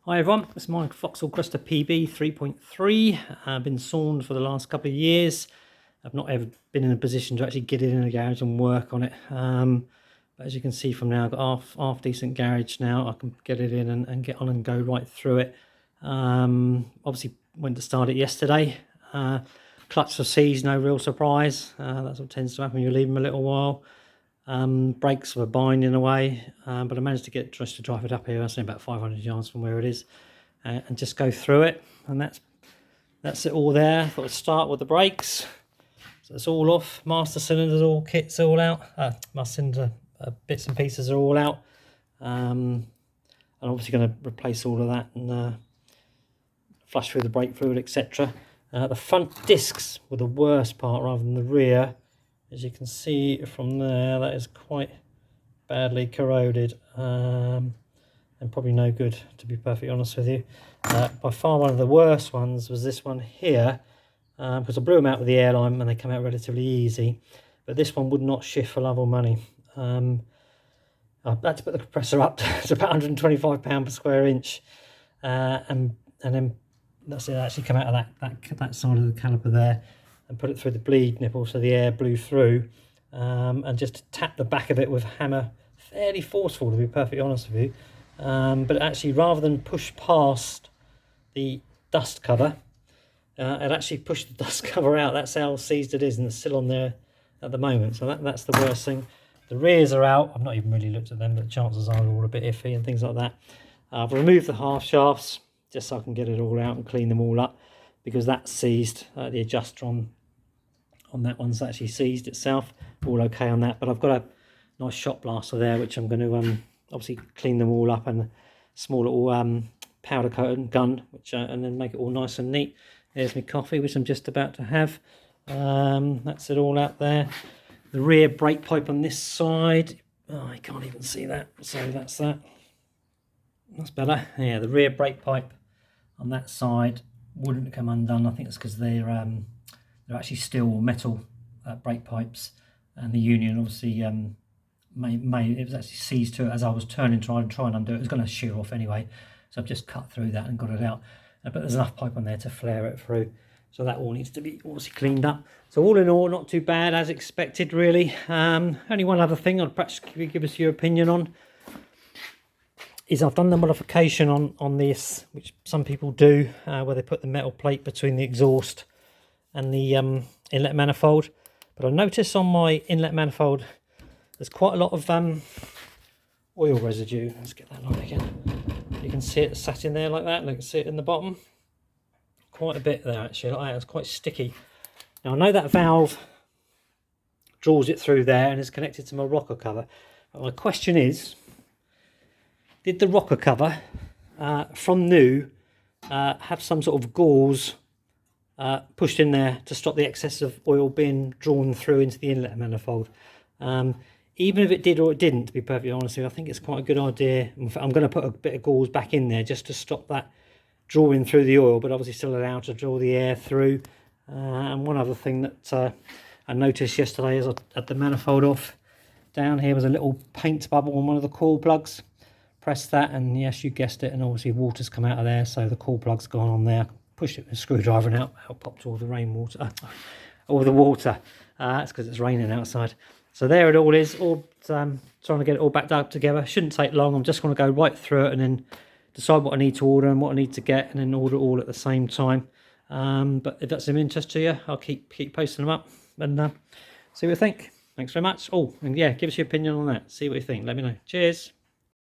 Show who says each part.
Speaker 1: Hi everyone, it's my vauxhall Cresta PB 3.3. I've been sorned for the last couple of years. I've not ever been in a position to actually get it in a garage and work on it. But as you can see from now, I've got half decent garage now. I can get it in and get on and go right through it. Obviously went to start it yesterday. Clutch was seized, no real surprise. That's what tends to happen when you leave them a little while. Brakes were binding away, but I managed to get just to drive it up here. That's only about 500 yards from where it is, and just go through it. And that's it all there. Thought I'd start with the brakes. So it's all off. Master cylinders, all kits, all out. Master cylinder bits and pieces are all out. I'm obviously going to replace all of that and flush through the brake fluid, etc. The front discs were the worst part rather than the rear. As you can see from there, that is quite badly corroded and probably no good, to be perfectly honest with you. By far one of the worst ones was this one here, because I blew them out with the airline and they come out relatively easy. But this one would not shift for love or money. I had to put the compressor up to about £125 per square inch, and then that's it. Actually come out of that side of the caliper there, and put it through the bleed nipple so the air blew through, and just tap the back of it with a hammer, fairly forceful to be perfectly honest with you, but actually rather than push past the dust cover, it actually pushed the dust cover out. That's how seized it is, and it's still on there at the moment, so that's the worst thing. The rears are out. I've not even really looked at them, but the chances are they're all a bit iffy and things like that. I've removed the half shafts just so I can get it all out and clean them all up, because that's seized. The adjuster on that one's actually seized itself. All okay on that, but I've got a nice shot blaster there which I'm going to obviously clean them all up, and a small little powder coating gun which and then make it all nice and neat. There's my coffee which I'm just about to have. That's it all out there. The rear brake pipe on this side, I can't even see that, so that's better. Yeah, the rear brake pipe on that side wouldn't come undone. I think it's because they're actually steel or metal brake pipes, and the union obviously it was actually seized to it as I was turning try and undo it. It was going to shear off anyway, so I've just cut through that and got it out. But there's enough pipe on there to flare it through, so that all needs to be obviously cleaned up. So all in all, not too bad as expected really. Only one other thing I'd perhaps give us your opinion on is I've done the modification on this, which some people do, where they put the metal plate between the exhaust and the inlet manifold. But I noticed on my inlet manifold there's quite a lot of oil residue. Let's get that light again. You can see it sat in there like that. You can see it in the bottom. Quite a bit there actually. Like that. It's quite sticky. Now I know that valve draws it through there and is connected to my rocker cover. But my question is, did the rocker cover from new have some sort of gauze pushed in there to stop the excess of oil being drawn through into the inlet manifold? Even if it did or it didn't, to be perfectly honest with you, I think it's quite a good idea. In fact, I'm going to put a bit of gauze back in there just to stop that drawing through the oil, but obviously still allow to draw the air through. And one other thing that I noticed yesterday as I had the manifold off, down here was a little paint bubble on one of the coil plugs. Press that and yes, you guessed it, and obviously water's come out of there, so the coil plug's gone on there. Pushed it with a screwdriver and out popped all the rainwater, all the water. That's because it's raining outside. So there it all is, all trying to get it all backed up together. Shouldn't take long. I'm just going to go right through it and then decide what I need to order and what I need to get, and then order it all at the same time. But if that's of interest to you, I'll keep posting them up and see what you think. Thanks very much. Oh, and yeah, give us your opinion on that. See what you think. Let me know. Cheers.